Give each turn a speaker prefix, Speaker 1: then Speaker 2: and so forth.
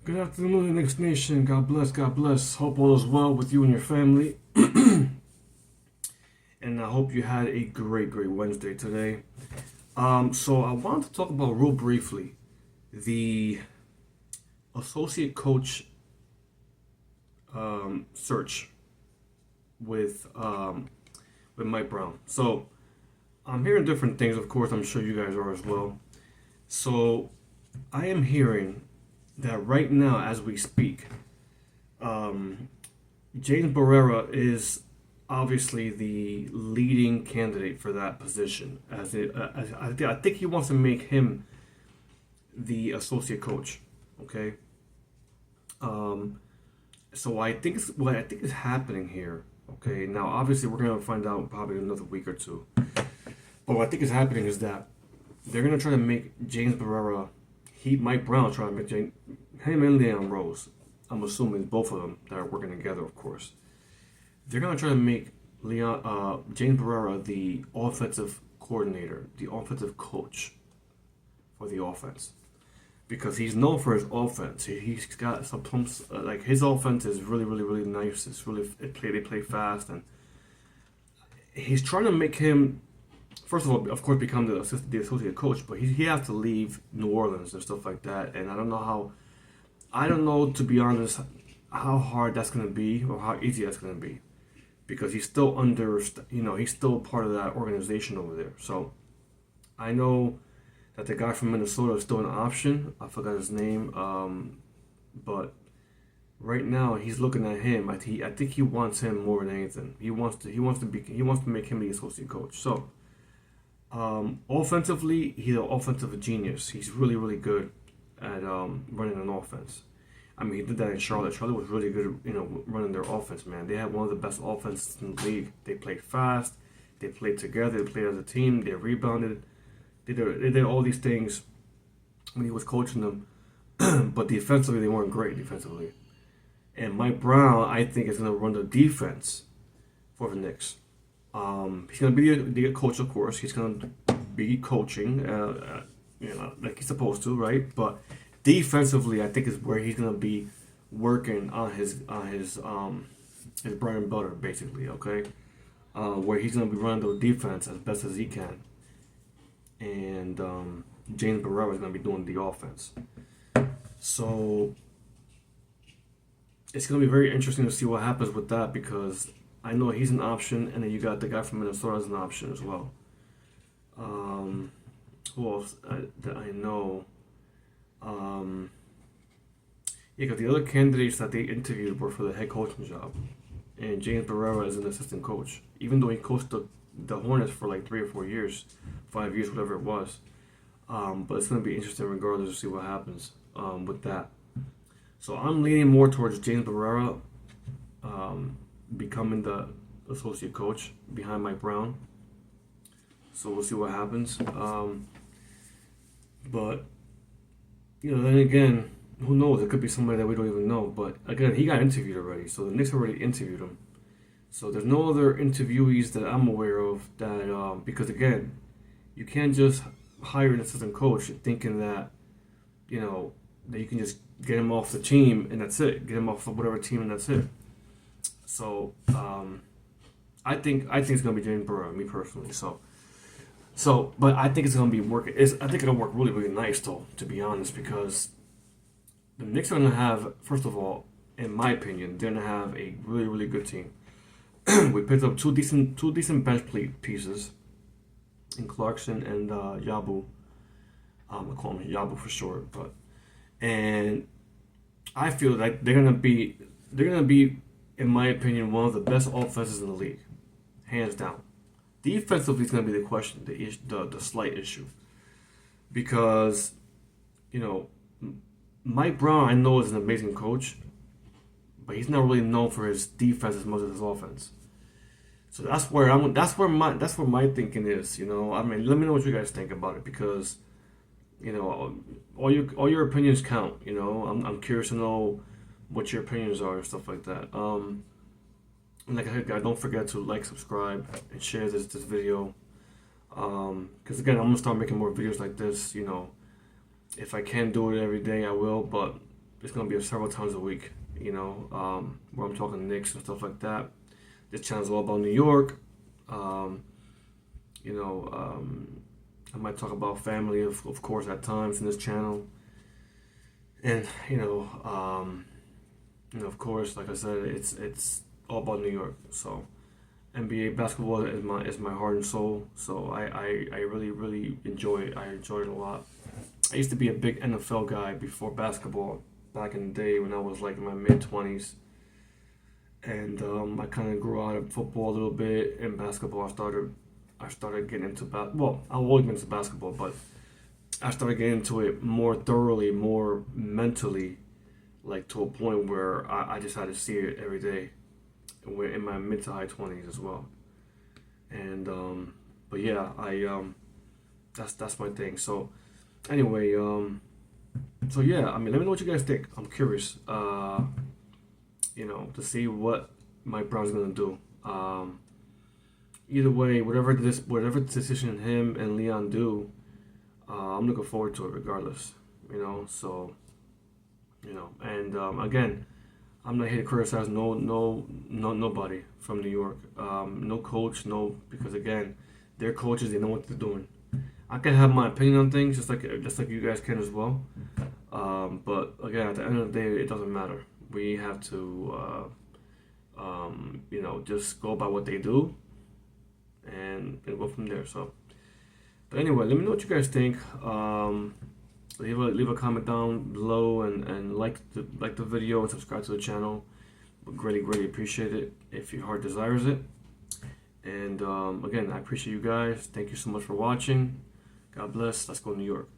Speaker 1: Good afternoon, Knicks Nation. God bless, God bless. Hope all is well with you and your family. And I hope you had a great Wednesday today. So I wanted to talk about real briefly the associate coach search with Mike Brown. So I'm hearing different things. Of course, I'm sure you guys are as well. So I am hearing that right now, as we speak, James Barrera is obviously the leading candidate for that position. I think he wants to make him the associate coach. Okay. So what I think is happening here. Okay. Now, obviously, we're gonna find out probably in another week or two. But what I think is happening is that they're gonna try to make James Barrera, Mike Brown, trying to make him and Leon Rose. I'm assuming both of them that are working together, of course. They're gonna try to make James Barrera the offensive coordinator, the offensive coach for the offense, because he's known for his offense. He's got some pumps. Like his offense is really nice. They play fast, and he's trying to make him. First of all, of course, become the associate coach, but he has to leave New Orleans and stuff like that. And I don't know, to be honest, how hard that's going to be or how easy that's going to be, because he's still he's still part of that organization over there. So I know that the guy from Minnesota is still an option. I forgot his name, but right now he's looking at him. I think he wants him more than anything. He wants to make him the associate coach. So offensively, he's an offensive genius. He's really good at running an offense. I mean, he did that in Charlotte. Charlotte was really good at, running their offense, man. They had one of the best offenses in the league. They played fast. They played together. They played as a team. They rebounded. They did all these things when he was coaching them. But defensively, they weren't great defensively. And Mike Brown, I think, is going to run the defense for the Knicks. He's going to be the coach, of course. He's going to be coaching, like he's supposed to, right? But defensively, I think is where he's going to be working on his bread and butter, basically. Okay, where he's going to be running the defense as best as he can, and James Barrera is going to be doing the offense. So it's going to be very interesting to see what happens with that, because I know he's an option, and then you got the guy from Minnesota as an option as well. Who else that I know? Yeah, because the other candidates that they interviewed were for the head coaching job, and James Barrera is an assistant coach, even though he coached the Hornets for like 3 or 4 years, 5 years, whatever it was. But it's going to be interesting regardless to see what happens with that. So I'm leaning more towards James Barrera becoming the associate coach behind Mike Brown. So we'll see what happens. But then again, who knows? It could be somebody that we don't even know. But again, he got interviewed already, so the Knicks already interviewed him. So there's no other interviewees that I'm aware of that because again, you can't just hire an assistant coach thinking that that you can just get him off the team and that's it. Get him off of whatever team and that's it. So I think it's gonna be James Barrera, me personally. But I think it's gonna be working. I think it'll work really nice though, to be honest, because the Knicks are gonna have, first of all, in my opinion, they're gonna have a really good team. We picked up two decent bench pieces in Clarkson and Yabu. I call him Yabu for short, and I feel like they're gonna be, in my opinion, one of the best offenses in the league, hands down. Defensively is going to be the question, the slight issue, because Mike Brown, I know, is an amazing coach, but he's not really known for his defense as much as his offense. So that's where my thinking is. I mean, let me know what you guys think about it, because all your opinions count. I'm curious to know what your opinions are and stuff like that. And like I said, guys, don't forget to like, subscribe, and share this video. Because again, I'm gonna start making more videos like this. If I can do it every day, I will. But it's gonna be several times a week. Where I'm talking Knicks and stuff like that. This channel's all about New York. Um, you know, I might talk about family, of course, at times in this channel. And of course, like I said, it's all about New York. So NBA basketball is my heart and soul. So I really really enjoy it. I enjoy it a lot. I used to be a big NFL guy before basketball back in the day when I was like in my mid 20s, and I kind of grew out of football a little bit. In basketball, I started getting into well, I've always been into basketball, but I started getting into it more thoroughly, more mentally, like to a point where I just had to see it every day. And we're in my mid to high 20s as well. And but yeah, that's my thing. So anyway, so yeah, I mean, let me know what you guys think. I'm curious, to see what Mike Brown's gonna do. Either way, whatever decision him and Leon do, I'm looking forward to it regardless. And again, I'm not here to criticize nobody from New York. No coach, because again, they're coaches. They know what they're doing. I can have my opinion on things, just like you guys can as well. But again, at the end of the day, it doesn't matter. We have to, just go by what they do, and go from there. So, but anyway, let me know what you guys think. Leave a comment down below, and like the video and subscribe to the channel. Would greatly appreciate it if your heart desires it. And again, I appreciate you guys. Thank you so much for watching. God bless. Let's go New York.